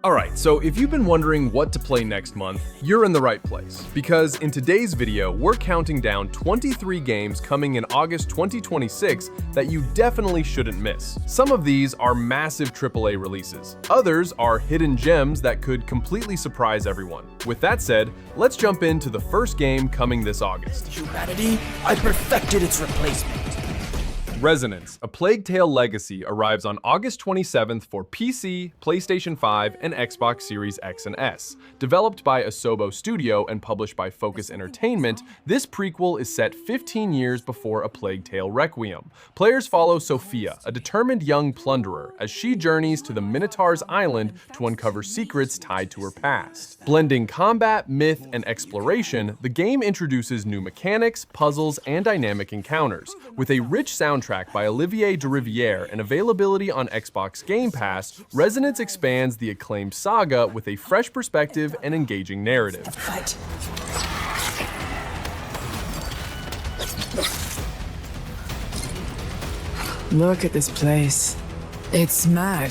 Alright, so if you've been wondering what to play next month, you're in the right place. Because in today's video, we're counting down 23 games coming in August 2026 that you definitely shouldn't miss. Some of these are massive AAA releases. Others are hidden gems that could completely surprise everyone. With that said, let's jump into the first game coming this August. Humanity, I perfected its replacement. Resonance, A Plague Tale Legacy arrives on August 27th for PC, PlayStation 5, and Xbox Series X and S. Developed by Asobo Studio and published by Focus Entertainment, this prequel is set 15 years before A Plague Tale Requiem. Players follow Sophia, a determined young plunderer, as she journeys to the Minotaur's Island to uncover secrets tied to her past. Blending combat, myth, and exploration, the game introduces new mechanics, puzzles, and dynamic encounters. With a rich soundtrack by Olivier de Rivière and availability on Xbox Game Pass, Resonance expands the acclaimed saga with a fresh perspective and engaging narrative. Fight. Look at this place. It's mad.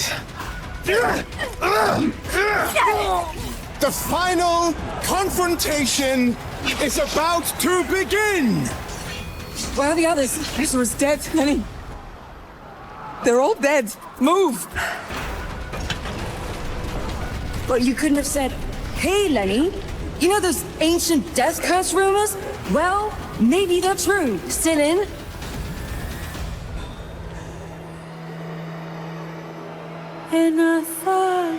The final confrontation is about to begin! Where are the others? Ezra's dead, Lenny. They're all dead. Move! But you couldn't have said, "Hey, Lenny, you know those ancient death curse rumors? Well, maybe they're true. Still in?" And I thought...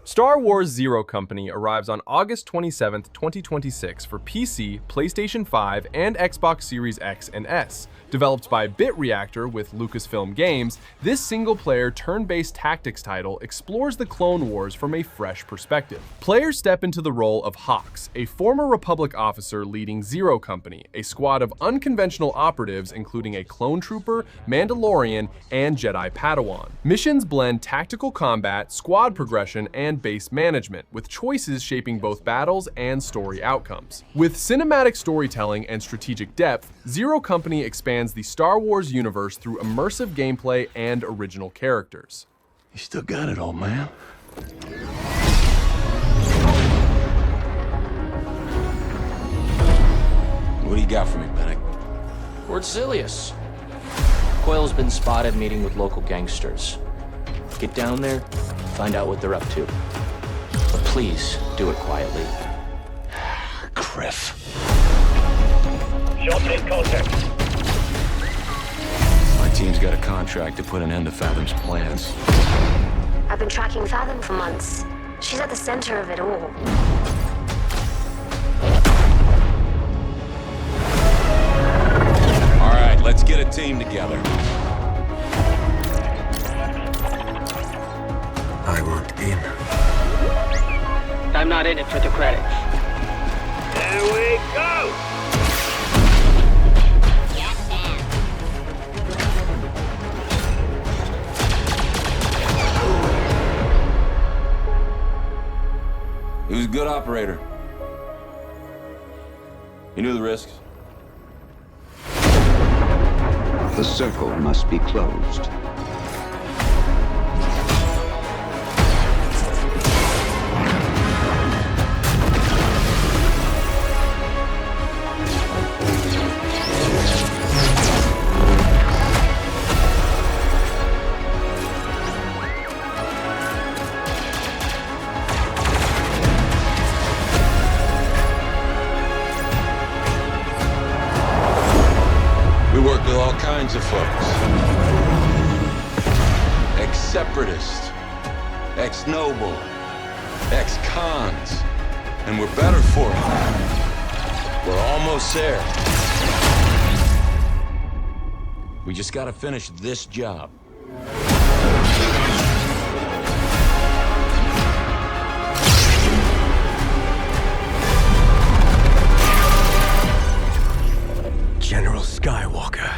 Star Wars Zero Company arrives on August 27th, 2026 for PC, PlayStation 5, and Xbox Series X and S. Developed by BitReactor with Lucasfilm Games, this single-player turn-based tactics title explores the Clone Wars from a fresh perspective. Players step into the role of Hawks, a former Republic officer leading Zero Company, a squad of unconventional operatives including a clone trooper, Mandalorian, and Jedi Padawan. Missions blend tactical combat, squad progression, and base management, with choices shaping both battles and story outcomes. With cinematic storytelling and strategic depth, Zero Company expands the Star Wars universe through immersive gameplay and original characters. You still got it, old man. What do you got for me, Bennick? Lord Zilius. Coil's been spotted meeting with local gangsters. Get down there, find out what they're up to. But please, do it quietly. Griff. Shot in contact. My team's got a contract to put an end to Fathom's plans. I've been tracking Fathom for months. She's at the center of it all. All right, let's get a team together. I want in. I'm not in it for the credits. There we go! Who's a good operator? You knew the risks? The circle must be closed. We work with all kinds of folks. Ex-separatists, ex-noble, ex-cons, and we're better for it. We're almost there. We just gotta finish this job. General Skywalker.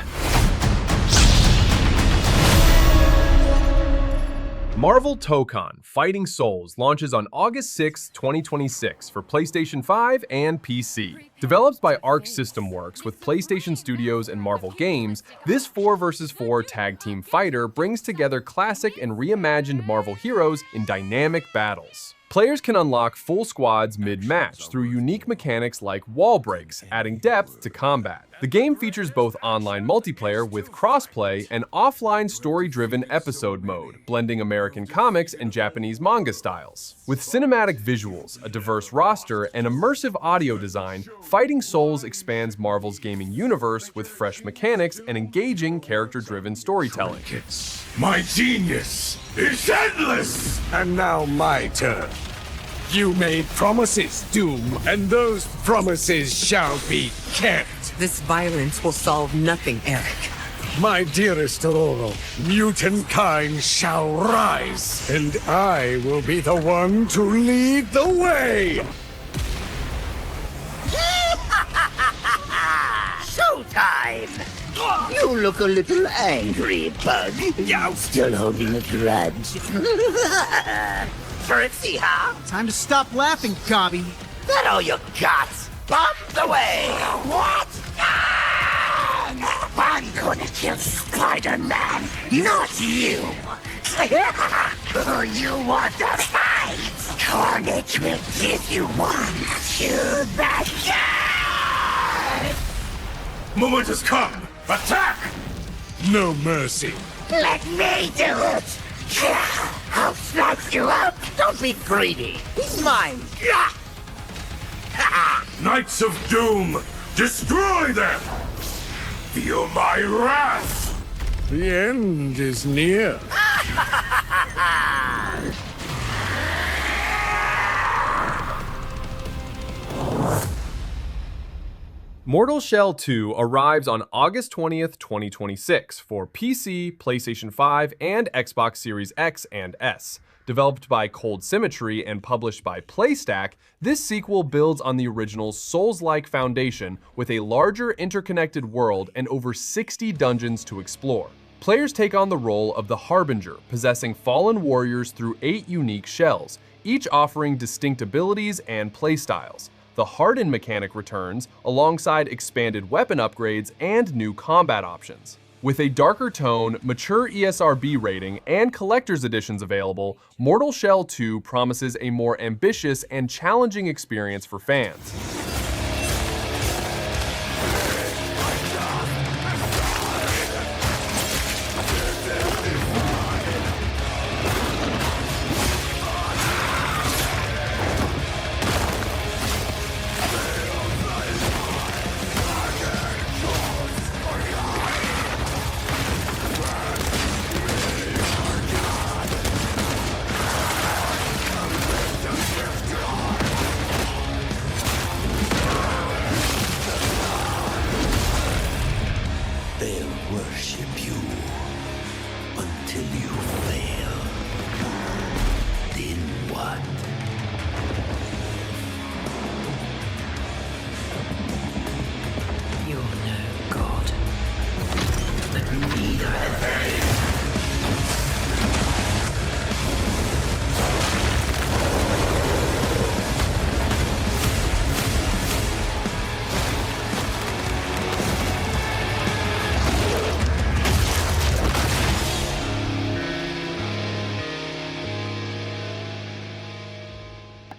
Marvel Tokan Fighting Souls launches on August 6, 2026 for PlayStation 5 and PC. Developed by Arc System Works with PlayStation Studios and Marvel Games, this 4 vs 4 tag team fighter brings together classic and reimagined Marvel heroes in dynamic battles. Players can unlock full squads mid-match through unique mechanics like wall breaks, adding depth to combat. The game features both online multiplayer with crossplay and offline story-driven episode mode, blending American comics and Japanese manga styles. With cinematic visuals, a diverse roster, and immersive audio design, Fighting Souls expands Marvel's gaming universe with fresh mechanics and engaging character-driven storytelling. My genius is endless! And now my turn. You made promises, Doom, and those promises shall be kept. This violence will solve nothing, Eric. My dearest Aurora, mutant kind shall rise, and I will be the one to lead the way! Showtime! You look a little angry, Bug. You're still holding a grudge. Trixie, huh? Time to stop laughing, Gobby. That all you got? Bomb the way! What? I'm gonna kill Spider-Man, not you! You want to fight? Carnage will give you one to the head! Moment has come! Attack! No mercy. Let me do it! I'll slice you up! Don't be greedy! He's mine! Knights of Doom, destroy them! Feel my wrath! The end is near. Mortal Shell 2 arrives on August 20th, 2026 for PC, PlayStation 5, and Xbox Series X and S. Developed by Cold Symmetry and published by PlayStack, this sequel builds on the original's Souls-like foundation with a larger interconnected world and over 60 dungeons to explore. Players take on the role of the Harbinger, possessing fallen warriors through 8 unique shells, each offering distinct abilities and playstyles. The Harden mechanic returns, alongside expanded weapon upgrades and new combat options. With a darker tone, mature ESRB rating, and collector's editions available, Mortal Shell 2 promises a more ambitious and challenging experience for fans.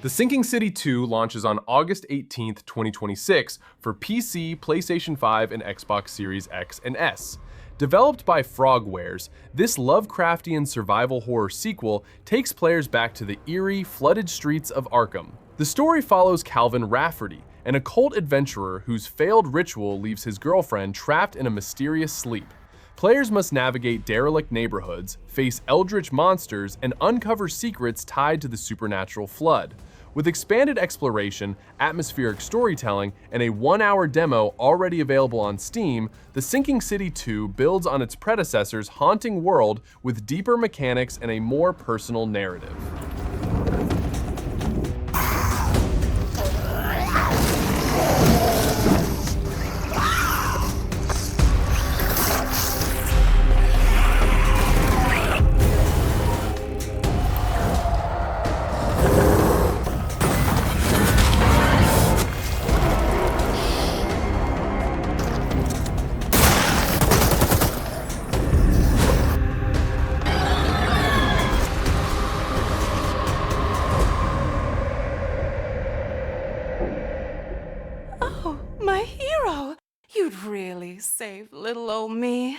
The Sinking City 2 launches on August 18th, 2026 for PC, PlayStation 5, and Xbox Series X and S. Developed by Frogwares, this Lovecraftian survival horror sequel takes players back to the eerie, flooded streets of Arkham. The story follows Calvin Rafferty, an occult adventurer whose failed ritual leaves his girlfriend trapped in a mysterious sleep. Players must navigate derelict neighborhoods, face eldritch monsters, and uncover secrets tied to the supernatural flood. With expanded exploration, atmospheric storytelling, and a 1-hour demo already available on Steam, The Sinking City 2 builds on its predecessor's haunting world with deeper mechanics and a more personal narrative. Please save little old me.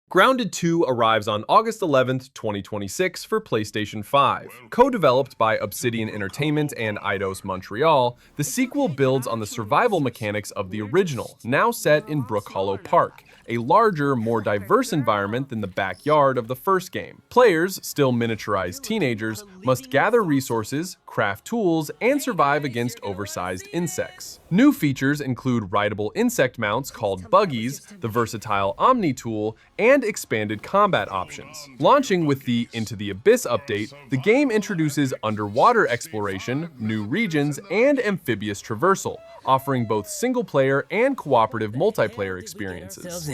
Grounded 2 arrives on August 11th, 2026 for PlayStation 5. Co-developed by Obsidian Entertainment and Eidos Montreal, the sequel builds on the survival mechanics of the original, now set in Brook Hollow Park, a larger, more diverse environment than the backyard of the first game. Players, still miniaturized teenagers, must gather resources, craft tools, and survive against oversized insects. New features include rideable insect mounts called buggies, the versatile Omni tool, and expanded combat options. Launching with the Into the Abyss update, the game introduces underwater exploration, new regions, and amphibious traversal, offering both single-player and cooperative multiplayer experiences.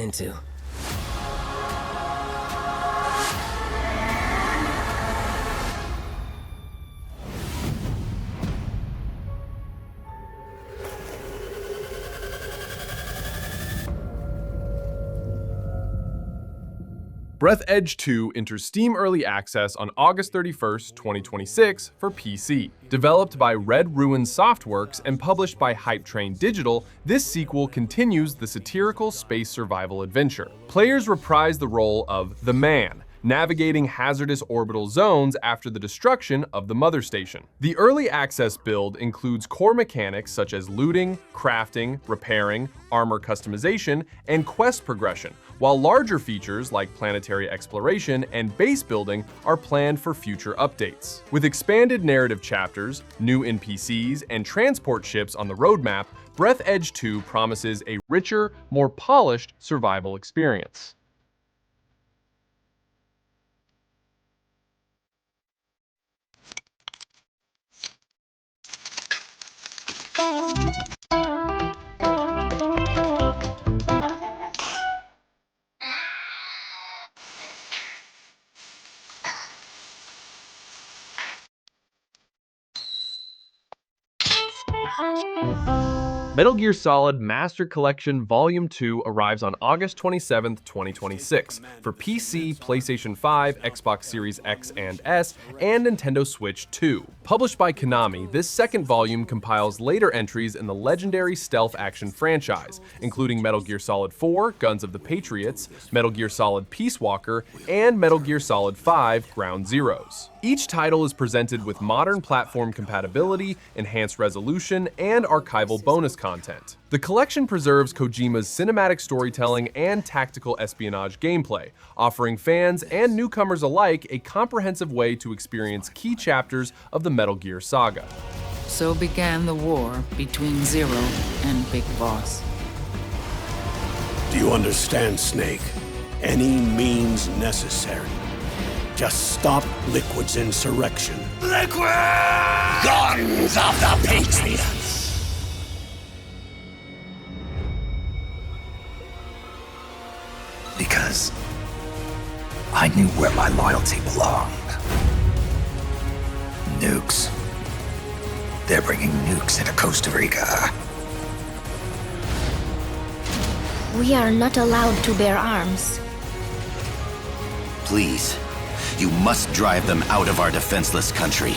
Breathedge 2 enters Steam Early Access on August 31st, 2026 for PC. Developed by Red Ruin Softworks and published by Hype Train Digital, this sequel continues the satirical space survival adventure. Players reprise the role of the Man, navigating hazardous orbital zones after the destruction of the Mother Station. The early access build includes core mechanics such as looting, crafting, repairing, armor customization, and quest progression, while larger features like planetary exploration and base building are planned for future updates. With expanded narrative chapters, new NPCs, and transport ships on the roadmap, Breathedge 2 promises a richer, more polished survival experience. Metal Gear Solid Master Collection Volume 2 arrives on August 27th, 2026 for PC, PlayStation 5, Xbox Series X and S, and Nintendo Switch 2. Published by Konami, this second volume compiles later entries in the legendary stealth action franchise, including Metal Gear Solid 4, Guns of the Patriots, Metal Gear Solid Peace Walker, and Metal Gear Solid 5, Ground Zeroes. Each title is presented with modern platform compatibility, enhanced resolution, and archival bonus content. The collection preserves Kojima's cinematic storytelling and tactical espionage gameplay, offering fans and newcomers alike a comprehensive way to experience key chapters of the Metal Gear saga. So began the war between Zero and Big Boss. Do you understand, Snake? Any means necessary. Just stop Liquid's insurrection. Liquid! Guns of the Patriots! Because I knew where my loyalty belonged. Nukes. They're bringing nukes into Costa Rica. We are not allowed to bear arms. Please, you must drive them out of our defenseless country.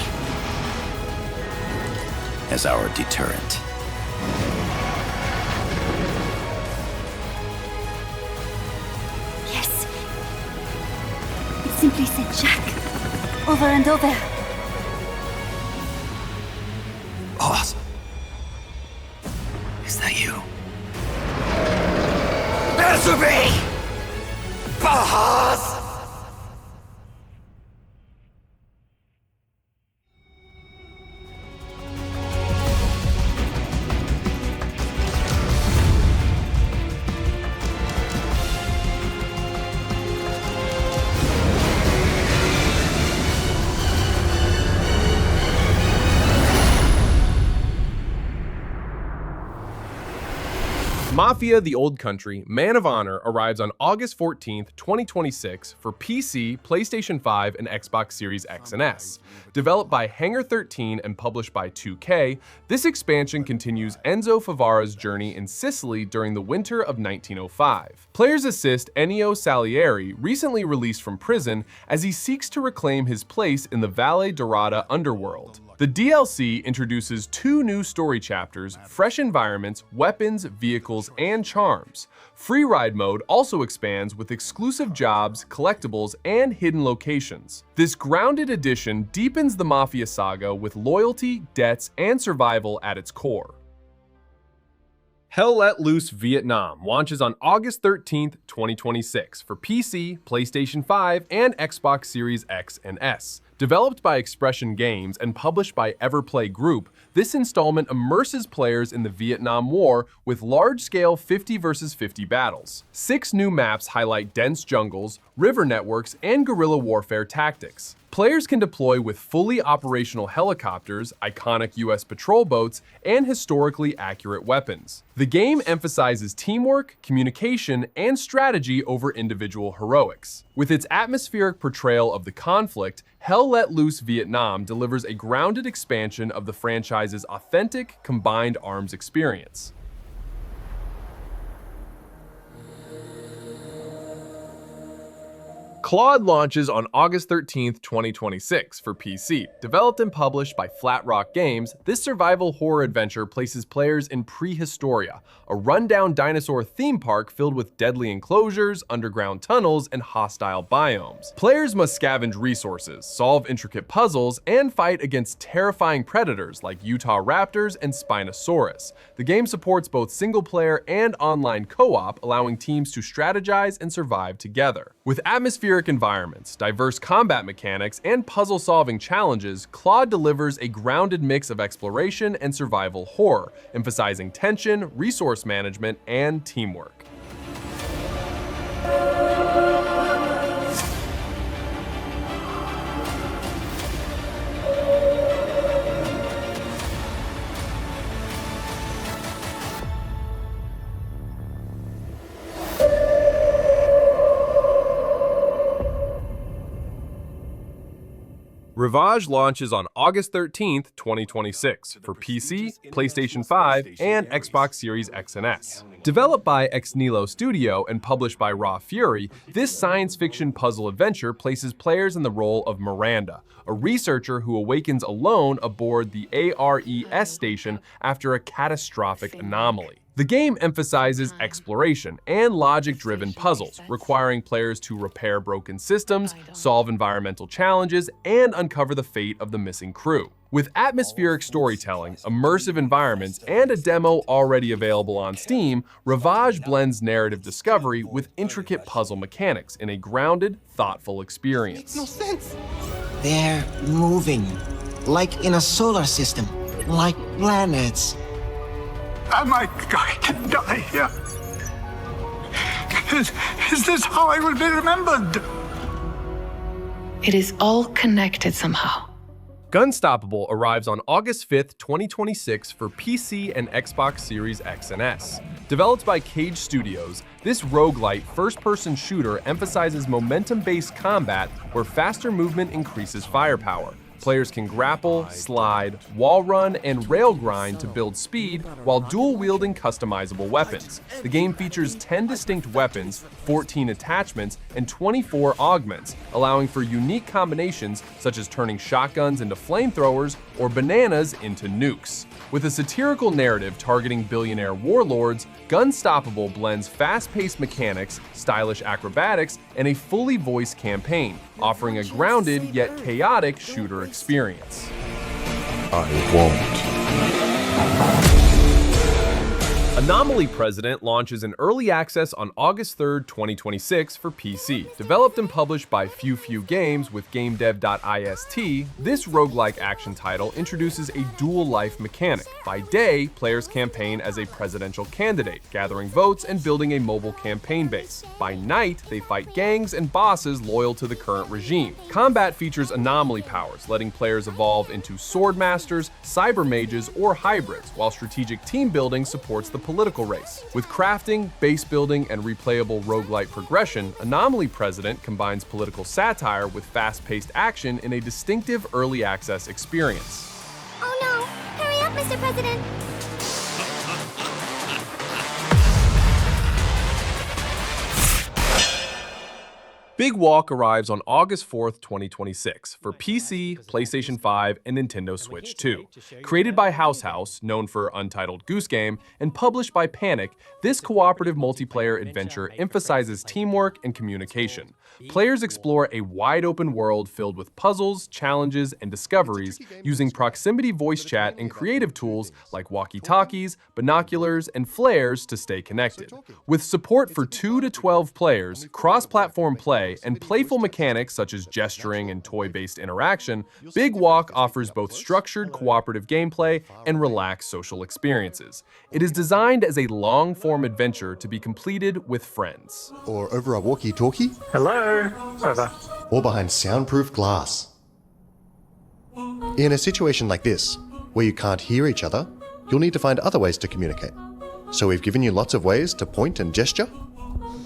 As our deterrent. Yes. It simply said Jack. Over and over. Boss. Is that you? Answer me! Boss! Mafia: The Old Country Man of Honor arrives on August 14th, 2026 for PC, PlayStation 5, and Xbox Series X and S. Developed by Hangar 13 and published by 2K, this expansion continues Enzo Favara's journey in Sicily during the winter of 1905. Players assist Ennio Salieri, recently released from prison, as he seeks to reclaim his place in the Valle Dorata underworld. The DLC introduces 2 new story chapters, fresh environments, weapons, vehicles, and charms. Free ride mode also expands with exclusive jobs, collectibles, and hidden locations. This grounded edition deepens the Mafia saga with loyalty, debts, and survival at its core. Hell Let Loose Vietnam launches on August 13th, 2026 for PC, PlayStation 5, and Xbox Series X and S. Developed by Expression Games and published by Everplay Group, this installment immerses players in the Vietnam War with large-scale 50 vs 50 battles. 6 new maps highlight dense jungles, river networks, and guerrilla warfare tactics. Players can deploy with fully operational helicopters, iconic US patrol boats, and historically accurate weapons. The game emphasizes teamwork, communication, and strategy over individual heroics. With its atmospheric portrayal of the conflict, Hell Let Loose Vietnam delivers a grounded expansion of the franchise's authentic, combined arms experience. Claude launches on August 13th, 2026 for PC. Developed and published by Flat Rock Games, this survival horror adventure places players in Prehistoria, a rundown dinosaur theme park filled with deadly enclosures, underground tunnels, and hostile biomes. Players must scavenge resources, solve intricate puzzles, and fight against terrifying predators like Utah raptors and Spinosaurus. The game supports both single-player and online co-op, allowing teams to strategize and survive together. With atmospheric environments, diverse combat mechanics, and puzzle-solving challenges, Claude delivers a grounded mix of exploration and survival horror, emphasizing tension, resource management, and teamwork. Rivage launches on August 13th, 2026 for PC, PlayStation 5, and Xbox Series X and S. Developed by Ex Nihilo Studio and published by Raw Fury, this science fiction puzzle adventure places players in the role of Miranda, a researcher who awakens alone aboard the ARES station after a catastrophic anomaly. The game emphasizes exploration and logic-driven puzzles, requiring players to repair broken systems, solve environmental challenges, and uncover the fate of the missing crew. With atmospheric storytelling, immersive environments, and a demo already available on Steam, Rivage blends narrative discovery with intricate puzzle mechanics in a grounded, thoughtful experience. Makes no sense. They're moving, like in a solar system, like planets. Am I going to die here? Is this how I will be remembered? It is all connected somehow. Gunstoppable arrives on August 5th, 2026 for PC and Xbox Series X and S. Developed by Cage Studios, this roguelite first-person shooter emphasizes momentum-based combat where faster movement increases firepower. Players can grapple, slide, wall run, and rail grind to build speed while dual-wielding customizable weapons. The game features 10 distinct weapons, 14 attachments, and 24 augments, allowing for unique combinations such as turning shotguns into flamethrowers or bananas into nukes. With a satirical narrative targeting billionaire warlords, Gunstoppable blends fast-paced mechanics, stylish acrobatics, and a fully voiced campaign, offering a grounded yet chaotic shooter experience. I won't. Anomaly President launches in early access on August 3rd, 2026 for PC. Developed and published by Few Games with GameDev.ist, this roguelike action title introduces a dual life mechanic. By day, players campaign as a presidential candidate, gathering votes and building a mobile campaign base. By night, they fight gangs and bosses loyal to the current regime. Combat features anomaly powers, letting players evolve into sword masters, cyber mages, or hybrids, while strategic team building supports the political race. With crafting, base building, and replayable roguelite progression, Anomaly President combines political satire with fast-paced action in a distinctive early access experience. Oh no! Hurry up, Mr. President! Big Walk arrives on August 4th, 2026 for PC, PlayStation 5, and Nintendo Switch 2. Created by House, known for Untitled Goose Game, and published by Panic, this cooperative multiplayer adventure emphasizes teamwork and communication. Players explore a wide-open world filled with puzzles, challenges, and discoveries using proximity voice chat and creative tools like walkie-talkies, binoculars, and flares to stay connected. With support for 2 to 12 players, cross-platform play, and playful mechanics such as gesturing and toy-based interaction, Big Walk offers both structured cooperative gameplay and relaxed social experiences. It is designed as a long-form adventure to be completed with friends. Or over a walkie-talkie? Hello? Over. Or behind soundproof glass. In a situation like this, where you can't hear each other, you'll need to find other ways to communicate. So we've given you lots of ways to point and gesture.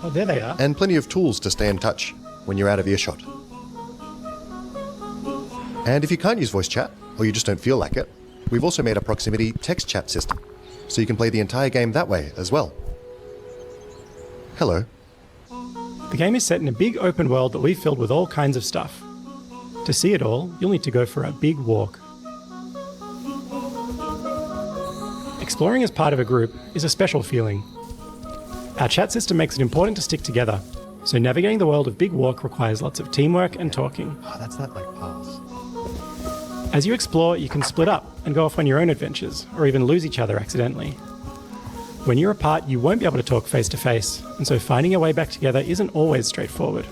Oh, there they are. And plenty of tools to stay in touch when you're out of earshot. And if you can't use voice chat, or you just don't feel like it, we've also made a proximity text chat system, so you can play the entire game that way as well. Hello. The game is set in a big open world that we've filled with all kinds of stuff. To see it all, you'll need to go for a big walk. Exploring as part of a group is a special feeling. Our chat system makes it important to stick together, so navigating the world of Big Walk requires lots of teamwork and talking. Oh, that's not like pass. As you explore, you can split up and go off on your own adventures, or even lose each other accidentally. When you're apart, you won't be able to talk face to face, and so finding your way back together isn't always straightforward.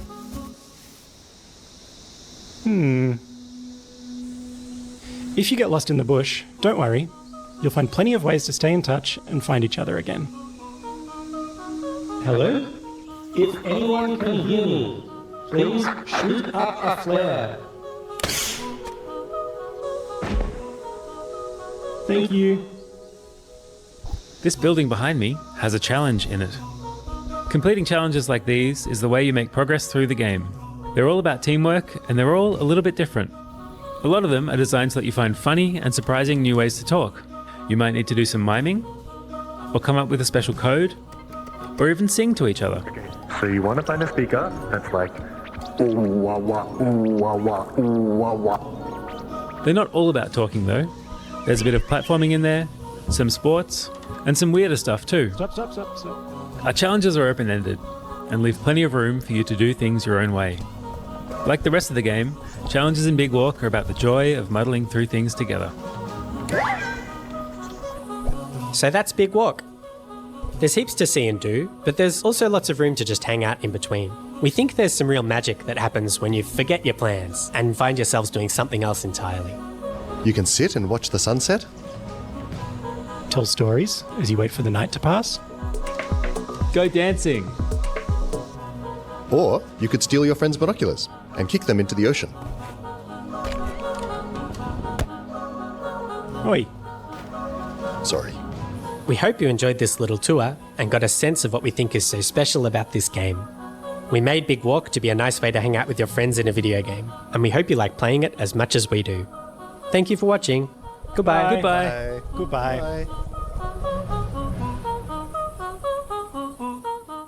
If you get lost in the bush, don't worry. You'll find plenty of ways to stay in touch and find each other again. Hello? If anyone can hear me, please shoot up a flare. Thank you. This building behind me has a challenge in it. Completing challenges like these is the way you make progress through the game. They're all about teamwork, and they're all a little bit different. A lot of them are designed to let you find funny and surprising new ways to talk. You might need to do some miming, or come up with a special code, or even sing to each other. Okay, so you want to find a speaker that's like ooh wah wah ooh wah wah ooh wah wah. They're not all about talking though. There's a bit of platforming in there, some sports, and some weirder stuff too. Stop. Our challenges are open-ended, and leave plenty of room for you to do things your own way. Like the rest of the game, challenges in Big Walk are about the joy of muddling through things together. So that's Big Walk. There's heaps to see and do, but there's also lots of room to just hang out in between. We think there's some real magic that happens when you forget your plans and find yourselves doing something else entirely. You can sit and watch the sunset. Tell stories as you wait for the night to pass. Go dancing. Or you could steal your friend's binoculars and kick them into the ocean. Oi. Sorry. We hope you enjoyed this little tour and got a sense of what we think is so special about this game. We made Big Walk to be a nice way to hang out with your friends in a video game, and we hope you like playing it as much as we do. Thank you for watching. Goodbye. Goodbye. Goodbye.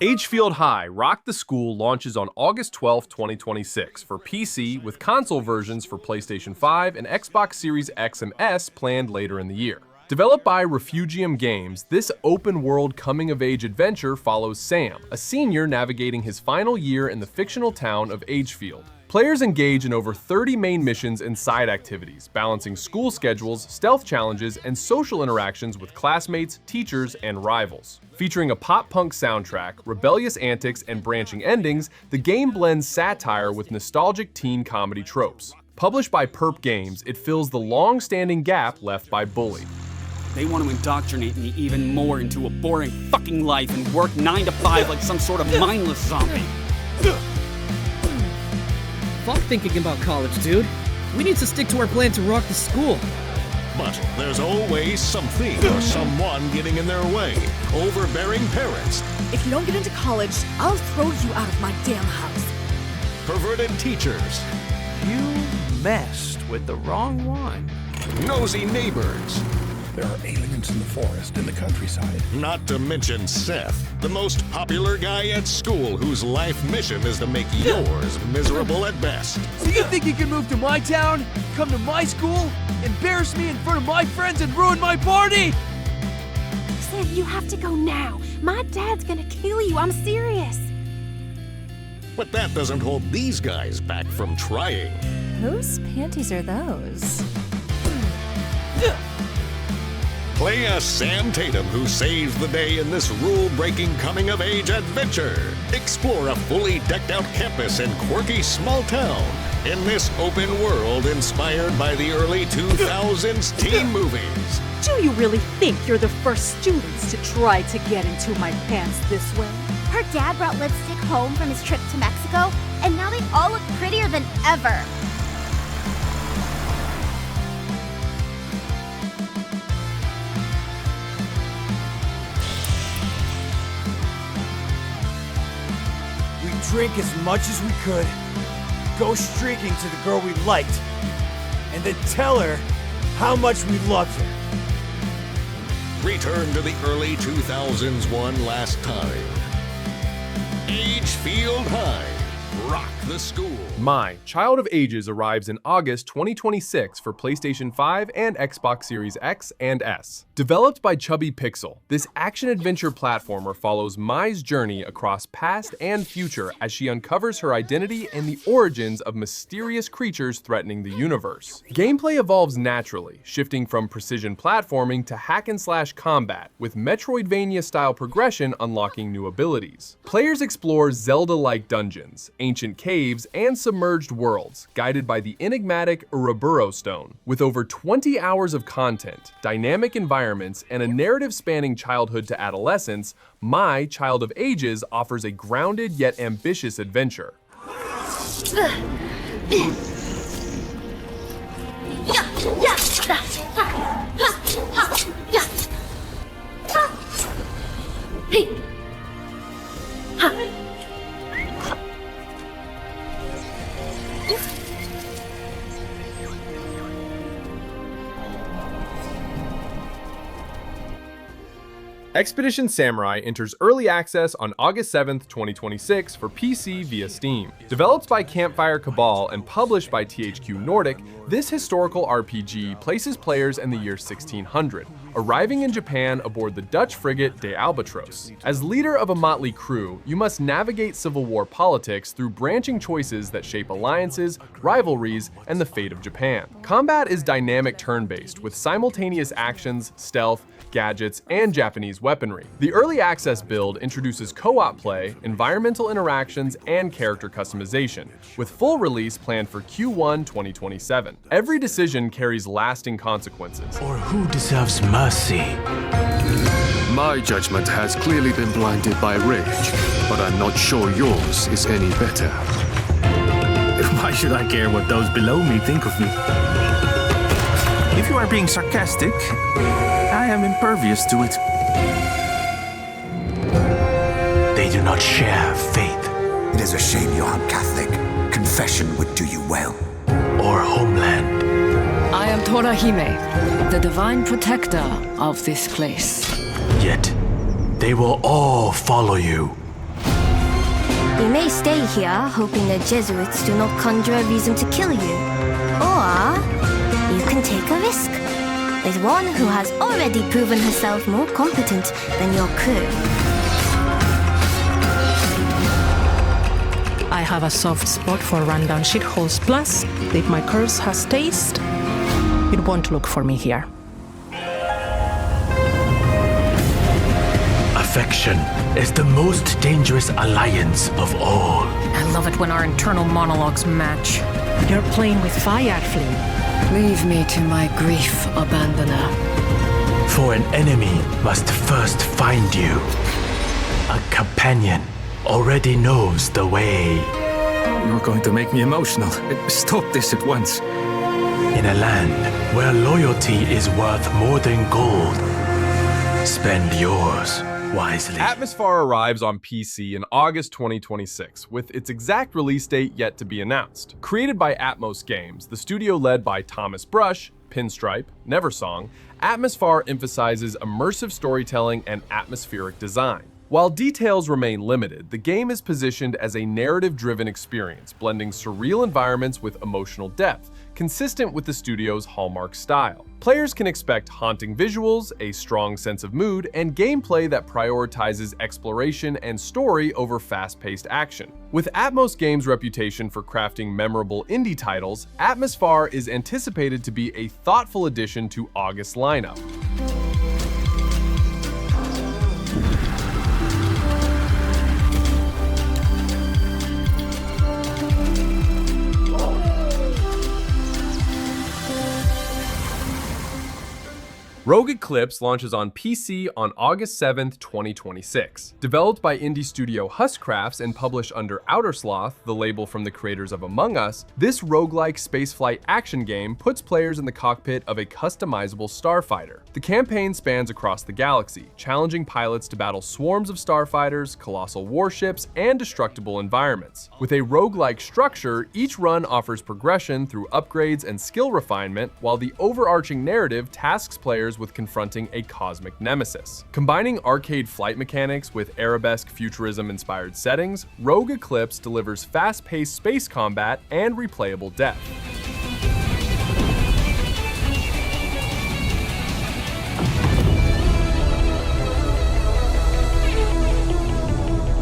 Agefield High, Rock the School launches on August 12, 2026 for PC with console versions for PlayStation 5 and Xbox Series X and S planned later in the year. Developed by Refugium Games, this open-world coming-of-age adventure follows Sam, a senior navigating his final year in the fictional town of Agefield. Players engage in over 30 main missions and side activities, balancing school schedules, stealth challenges, and social interactions with classmates, teachers, and rivals. Featuring a pop-punk soundtrack, rebellious antics, and branching endings, the game blends satire with nostalgic teen comedy tropes. Published by Perp Games, it fills the long-standing gap left by Bully. They want to indoctrinate me even more into a boring fucking life and work 9 to 5 like some sort of mindless zombie. Fuck thinking about college, dude. We need to stick to our plan to rock the school. But there's always something or someone getting in their way. Overbearing parents. If you don't get into college, I'll throw you out of my damn house. Perverted teachers. You messed with the wrong one. Nosy neighbors. There are aliens in the forest, in the countryside. Not to mention Seth, the most popular guy at school whose life mission is to make yours miserable at best. So you think you can move to my town, come to my school, embarrass me in front of my friends and ruin my party? Sid, you have to go now. My dad's gonna kill you. I'm serious. But that doesn't hold these guys back from trying. Whose panties are those? Play as Sam Tatum, who saves the day in this rule-breaking coming-of-age adventure. Explore a fully decked-out campus in quirky small town in this open world inspired by the early 2000s teen movies. Do you really think you're the first students to try to get into my pants this way? Her dad brought lipstick home from his trip to Mexico, and now they all look prettier than ever. We drink as much as we could, go streaking to the girl we liked, and then tell her how much we loved her. Return to the early 2000s one last time. Agefield High. Rock the school. My Child of Ages arrives in August 2026 for PlayStation 5 and Xbox Series X and S. Developed by Chubby Pixel, this action-adventure platformer follows Mai's journey across past and future as she uncovers her identity and the origins of mysterious creatures threatening the universe. Gameplay evolves naturally, shifting from precision platforming to hack-and-slash combat, with Metroidvania-style progression unlocking new abilities. Players explore Zelda-like dungeons, ancient caves, and submerged worlds, guided by the enigmatic Ouroboros Stone. With over 20 hours of content, dynamic environments, and a narrative spanning childhood to adolescence, My Child of Ages offers a grounded yet ambitious adventure. Expedition Samurai enters early access on August 7th, 2026 for PC via Steam. Developed by Campfire Cabal and published by THQ Nordic, this historical RPG places players in the year 1600, arriving in Japan aboard the Dutch frigate De Albatros. As leader of a motley crew, you must navigate Civil War politics through branching choices that shape alliances, rivalries, and the fate of Japan. Combat is dynamic turn-based, with simultaneous actions, stealth, gadgets, and Japanese weaponry. The early access build introduces co-op play, environmental interactions, and character customization, with full release planned for Q1 2027. Every decision carries lasting consequences. Or who deserves mercy? My judgment has clearly been blinded by rage, but I'm not sure yours is any better. Why should I care what those below me think of me? If you are being sarcastic, I am impervious to it. They do not share faith. It is a shame you aren't Catholic. Confession would do you well. Or homeland. I am Torahime, the divine protector of this place. Yet, they will all follow you. You may stay here, hoping the Jesuits do not conjure a reason to kill you. Or you can take a risk with one who has already proven herself more competent than your crew. I have a soft spot for rundown shitholes. Plus, if my curse has taste, it won't look for me here. Affection is the most dangerous alliance of all. I love it when our internal monologues match. You're playing with fire, Flynn. Leave me to my grief, abandoner. For an enemy must first find you. A companion already knows the way. You're going to make me emotional. Stop this at once. In a land where loyalty is worth more than gold, spend yours wisely. Atmosfar arrives on PC in August 2026, with its exact release date yet to be announced. Created by Atmos Games, the studio led by Thomas Brush, Pinstripe, Neversong, Atmosfar emphasizes immersive storytelling and atmospheric design. While details remain limited, the game is positioned as a narrative-driven experience, blending surreal environments with emotional depth, consistent with the studio's hallmark style. Players can expect haunting visuals, a strong sense of mood, and gameplay that prioritizes exploration and story over fast-paced action. With Atmos Games' reputation for crafting memorable indie titles, Atmosfar is anticipated to be a thoughtful addition to August's lineup. Rogue Eclipse launches on PC on August 7th, 2026. Developed by indie studio Huscrafts and published under Outersloth, the label from the creators of Among Us, this roguelike spaceflight action game puts players in the cockpit of a customizable starfighter. The campaign spans across the galaxy, challenging pilots to battle swarms of starfighters, colossal warships, and destructible environments. With a roguelike structure, each run offers progression through upgrades and skill refinement, while the overarching narrative tasks players with confronting a cosmic nemesis. Combining arcade flight mechanics with arabesque futurism-inspired settings, Rogue Eclipse delivers fast-paced space combat and replayable depth.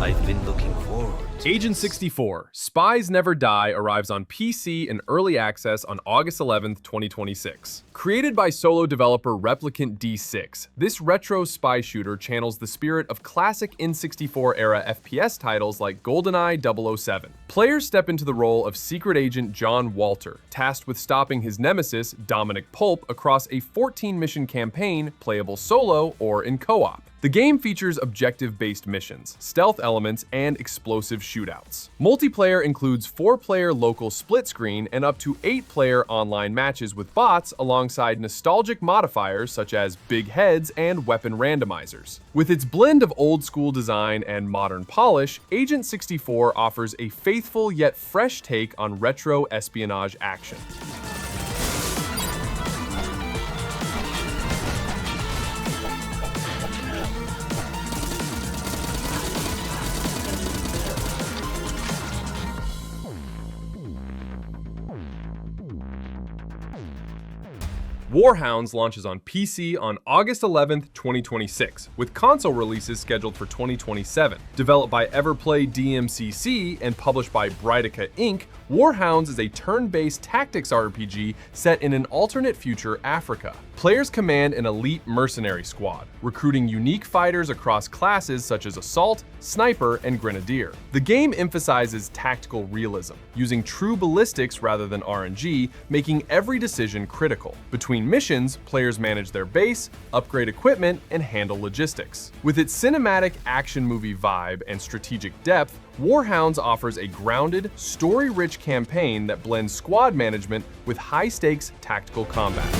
I've been looking forward. Agent 64, Spies Never Die arrives on PC in early access on August 11th, 2026. Created by solo developer Replicant D6, this retro spy shooter channels the spirit of classic N64-era FPS titles like GoldenEye 007. Players step into the role of secret agent John Walter, tasked with stopping his nemesis, Dominic Pulp, across a 14-mission campaign, playable solo or in co-op. The game features objective-based missions, stealth elements, and explosive shootouts. Multiplayer includes 4-player local split-screen and up to 8-player online matches with bots alongside nostalgic modifiers such as big heads and weapon randomizers. With its blend of old-school design and modern polish, Agent 64 offers a faithful yet fresh take on retro espionage action. Warhounds launches on PC on August 11th, 2026, with console releases scheduled for 2027. Developed by Everplay DMCC and published by Brightica Inc., Warhounds is a turn-based tactics RPG set in an alternate future Africa. Players command an elite mercenary squad, recruiting unique fighters across classes such as Assault, Sniper, and Grenadier. The game emphasizes tactical realism, using true ballistics rather than RNG, making every decision critical. Between missions, players manage their base, upgrade equipment, and handle logistics. With its cinematic action movie vibe and strategic depth, Warhounds offers a grounded, story-rich campaign that blends squad management with high-stakes tactical combat.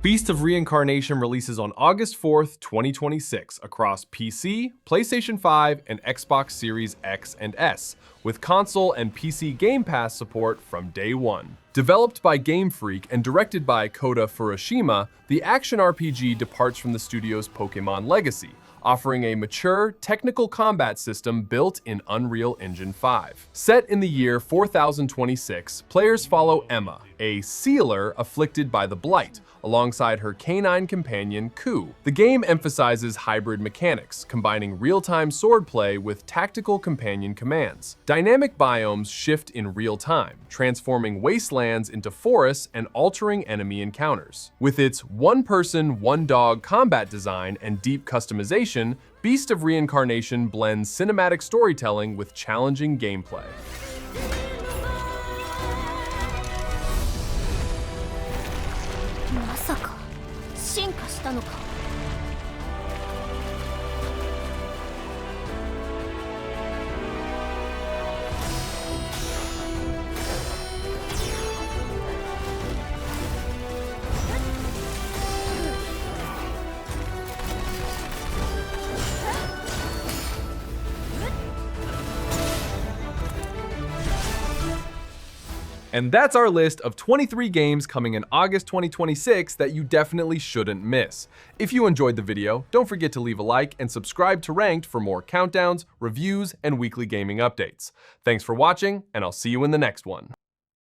Beast of Reincarnation releases on August 4th, 2026 across PC, PlayStation 5, and Xbox Series X and S, with console and PC Game Pass support from day one. Developed by Game Freak and directed by Kota Furushima, the action RPG departs from the studio's Pokémon legacy, offering a mature, technical combat system built in Unreal Engine 5. Set in the year 4026, players follow Emma, a sealer afflicted by the Blight, alongside her canine companion, Ku. The game emphasizes hybrid mechanics, combining real-time swordplay with tactical companion commands. Dynamic biomes shift in real time, transforming wastelands into forests and altering enemy encounters. With its one-person, one-dog combat design and deep customization, Beast of Reincarnation blends cinematic storytelling with challenging gameplay. And that's our list of 23 games coming in August 2026 that you definitely shouldn't miss. If you enjoyed the video, don't forget to leave a like and subscribe to Ranked for more countdowns, reviews, and weekly gaming updates. Thanks for watching, and I'll see you in the next one.